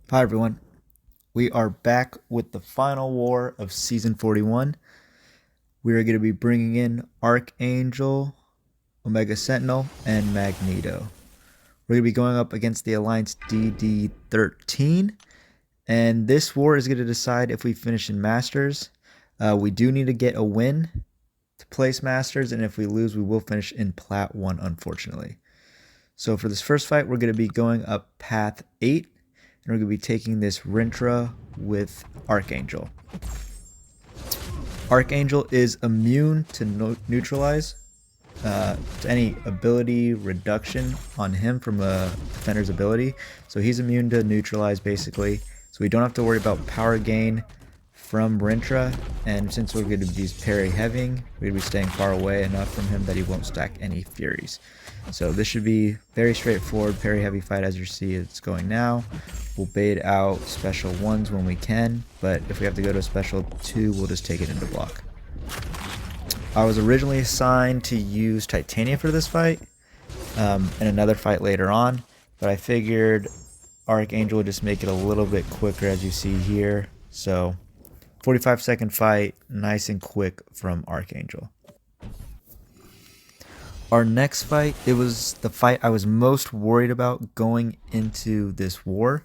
Hi everyone, we are back with the final war of Season 41. We are going to be bringing in Archangel, Omega Sentinel, and Magneto. We're going to be going up against the Alliance DD13, and this war is going to decide if we finish in Masters. We do need to get a win to place Masters, and if we lose, we will finish in Plat 1, unfortunately. So for this first fight, we're going to be going up Path 8, and we're going to be taking this Rintrah with Archangel. Archangel is immune to neutralize, to any ability reduction on him from a defender's ability. So he's immune to neutralize basically. So we don't have to worry about power gain from Rintrah, and since we're going to be parry heavying, we're going to be staying far away enough from him that he won't stack any Furies. So this should be very straightforward parry heavy fight as you see it's going now. We'll bait out special 1s when we can, but if we have to go to a special 2, we'll just take it into block. I was originally assigned to use Titania for this fight, in another fight later on, but I figured Archangel would just make it a little bit quicker as you see here. So 45-second fight, nice and quick from Archangel. Our next fight, it was the fight I was most worried about going into this war.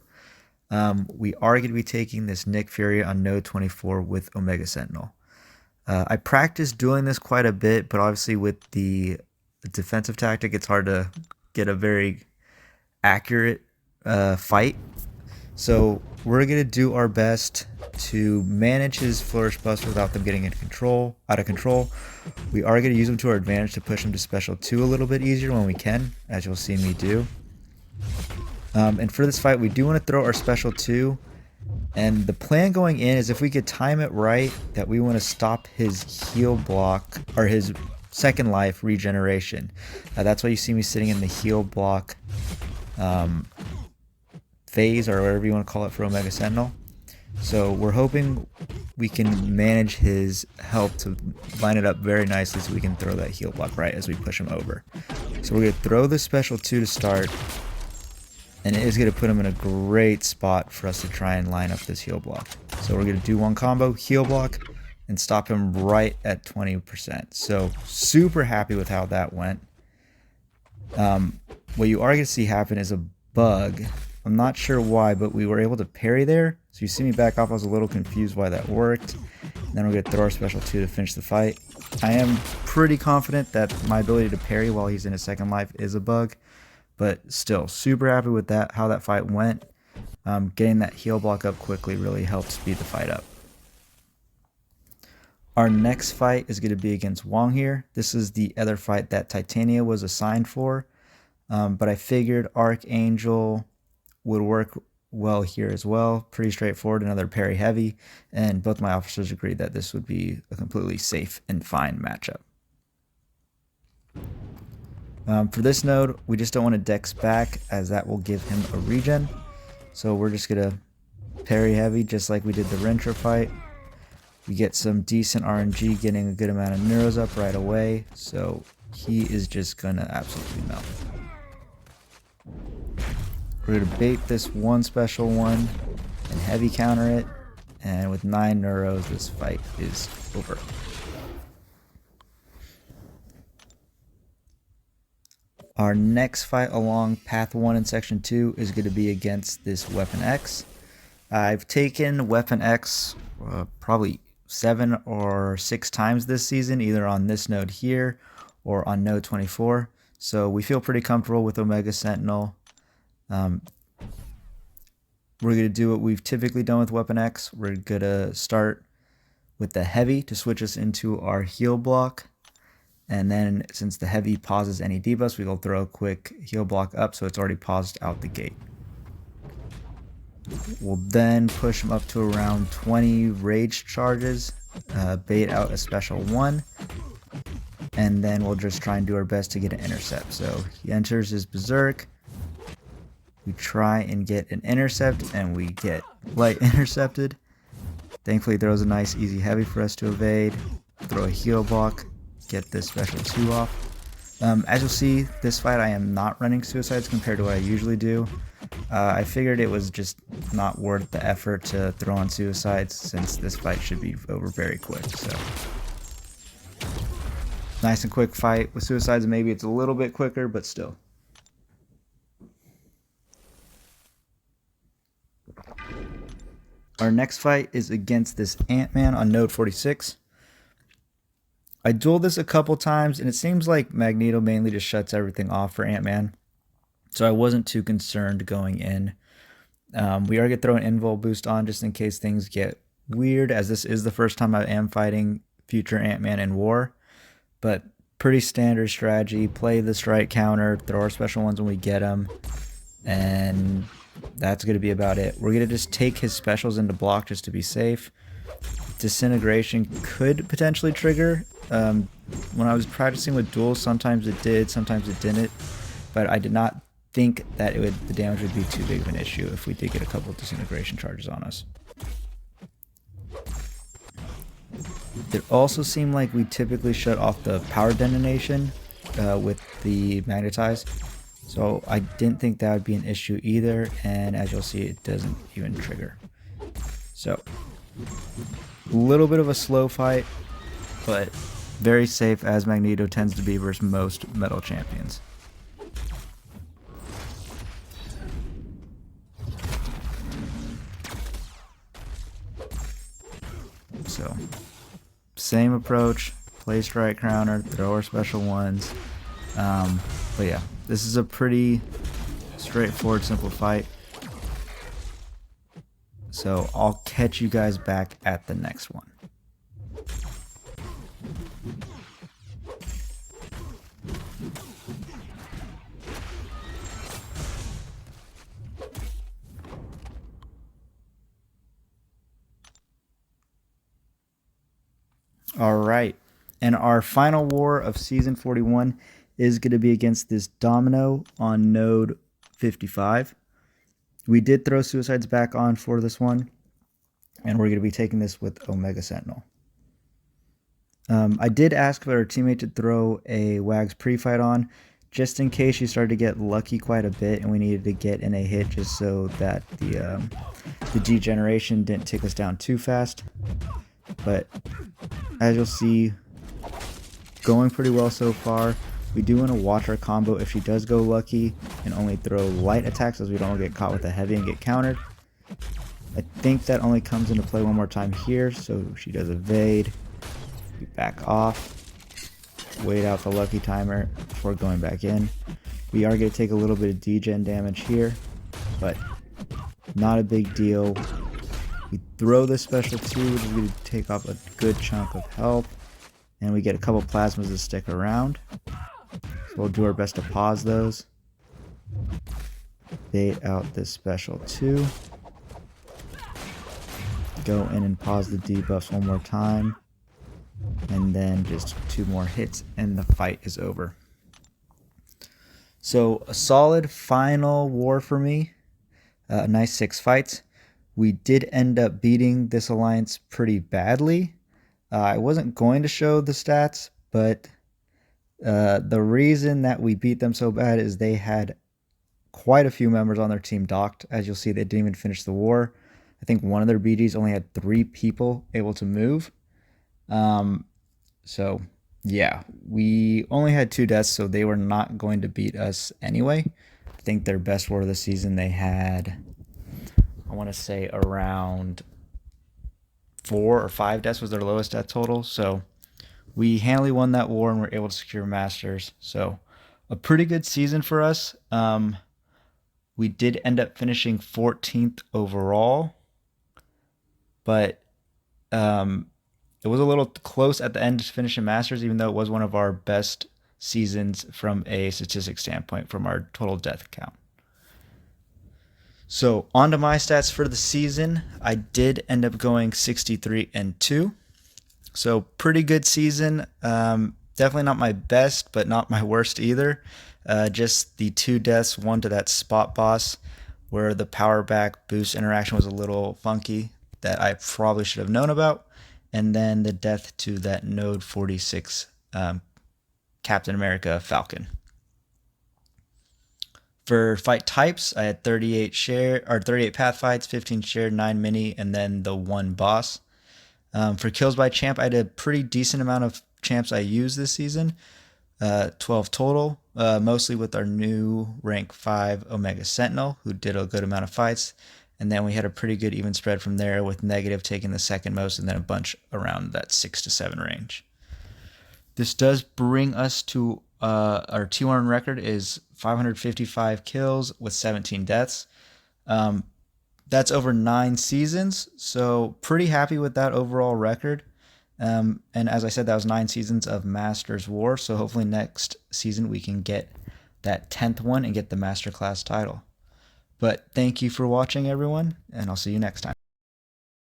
We are going to be taking this Nick Fury on Node 24 with Omega Sentinel. I practiced doing this quite a bit, but obviously with the defensive tactic, it's hard to get a very accurate fight. So we're going to do our best to manage his Flourish Buster without them getting out of control. We are going to use them to our advantage to push him to special 2 a little bit easier when we can, as you'll see me do. And for this fight, we do want to throw our special 2. And the plan going in is if we could time it right, that we want to stop his heal block, or his second life regeneration. That's why you see me sitting in the heal block phase, or whatever you want to call it, for Omega Sentinel. So we're hoping we can manage his health to line it up very nicely so we can throw that heal block right as we push him over. So we're going to throw the special 2 to start, and it is going to put him in a great spot for us to try and line up this heal block. So we're going to do one combo, heal block, and stop him right at 20%. So super happy with how that went. What you are going to see happen is a bug. I'm not sure why, but we were able to parry there. So you see me back off. I was a little confused why that worked. And then we're going to throw our special 2 to finish the fight. I am pretty confident that my ability to parry while he's in his second life is a bug. But still, super happy with that, how that fight went. Getting that heal block up quickly really helped speed the fight up. Our next fight is going to be against Wong here. This is the other fight that Titania was assigned for. But I figured Archangel would work well here as well. Pretty straightforward, another parry heavy, and both my officers agreed that this would be a completely safe and fine matchup. For this node, we just don't want to dex back, as that will give him a regen. So we're just going to parry heavy just like we did the Rintrah fight. We get some decent RNG, getting a good amount of neuros up right away, so he is just going to absolutely melt. We're going to bait this one special 1 and heavy counter it, and with 9 neuros, this fight is over. Our next fight along Path 1 in Section 2 is going to be against this Weapon X. I've taken Weapon X probably 7 or 6 times this season, either on this node here or on node 24. So we feel pretty comfortable with Omega Sentinel. We're going to do what we've typically done with Weapon X. We're going to start with the heavy to switch us into our heal block. And then since the heavy pauses any debuffs, we will throw a quick heal block up so it's already paused out the gate. We'll then push him up to around 20 rage charges, bait out a special 1, and then we'll just try and do our best to get an intercept. So he enters his berserk. We try and get an intercept, and we get light intercepted. Thankfully, throws a nice easy heavy for us to evade. Throw a heal block, get this special 2 off. As you'll see, this fight I am not running suicides compared to what I usually do. I figured it was just not worth the effort to throw on suicides since this fight should be over very quick. So nice and quick fight. With suicides, maybe it's a little bit quicker, but still. Our next fight is against this Ant-Man on node 46. I dueled this a couple times, and it seems like Magneto mainly just shuts everything off for Ant-Man. So I wasn't too concerned going in. We are going to throw an invul boost on just in case things get weird, as this is the first time I am fighting future Ant-Man in war. But pretty standard strategy. Play the strike counter, throw our special ones when we get them, and that's going to be about it. We're going to just take his specials into block just to be safe. Disintegration could potentially trigger. When I was practicing with duels, sometimes it did, sometimes it didn't. But I did not think that the damage would be too big of an issue if we did get a couple of disintegration charges on us. It also seemed like we typically shut off the power detonation with the magnetize. So I didn't think that would be an issue either, and as you'll see, it doesn't even trigger. So, a little bit of a slow fight, but very safe as Magneto tends to be versus most metal champions. So, same approach, play strike counter, throw our special ones. But yeah, this is a pretty straightforward, simple fight. So I'll catch you guys back at the next one. All right, and our final war of season 41 is going to be against this Domino on node 55. We did throw suicides back on for this one, and we're going to be taking this with Omega Sentinel. I did ask for our teammate to throw a Wags pre-fight on, just in case she started to get lucky quite a bit and we needed to get in a hit just so that the degeneration didn't take us down too fast. But as you'll see, going pretty well so far. We do want to watch our combo if she does go lucky and only throw light attacks, as we don't get caught with a heavy and get countered. I think that only comes into play one more time here, so she does evade. We back off, wait out the lucky timer before going back in. We are going to take a little bit of degen damage here, but not a big deal. We throw the special 2, which is going to take off a good chunk of health, and we get a couple plasmas to stick around. So we'll do our best to pause those. Bait out this special 2. Go in and pause the debuffs one more time. And then just 2 more hits and the fight is over. So a solid final war for me. A nice 6 fights. We did end up beating this alliance pretty badly. I wasn't going to show the stats, but the reason that we beat them so bad is they had quite a few members on their team docked. As you'll see, they didn't even finish the war. I think one of their BGs only had 3 people able to move. So yeah, we only had 2 deaths, so they were not going to beat us anyway. I think their best war of the season, they had, I want to say around 4 or 5 deaths was their lowest death total. So we handily won that war and were able to secure Masters. So a pretty good season for us. We did end up finishing 14th overall, but it was a little close at the end to finishing Masters, even though it was one of our best seasons from a statistic standpoint from our total death count. So on to my stats for the season. I did end up going 63-2. So pretty good season. Definitely not my best, but not my worst either. Just the 2 deaths, one to that spot boss where the power back boost interaction was a little funky that I probably should have known about. And then the death to that node 46 Captain America Falcon. For fight types, I had 38 path fights, 15 share, 9 mini, and then the 1 boss. For kills by champ, I had a pretty decent amount of champs I used this season, 12 total, mostly with our new rank 5 Omega Sentinel, who did a good amount of fights. And then we had a pretty good even spread from there, with negative taking the second most, and then a bunch around that 6 to 7 range. This does bring us to our T1 record is 555 kills with 17 deaths. That's over 9 seasons, so pretty happy with that overall record. And as I said, that was 9 seasons of Masters War, so hopefully next season we can get that 10th one and get the Master Class title. But thank you for watching, everyone, and I'll see you next time.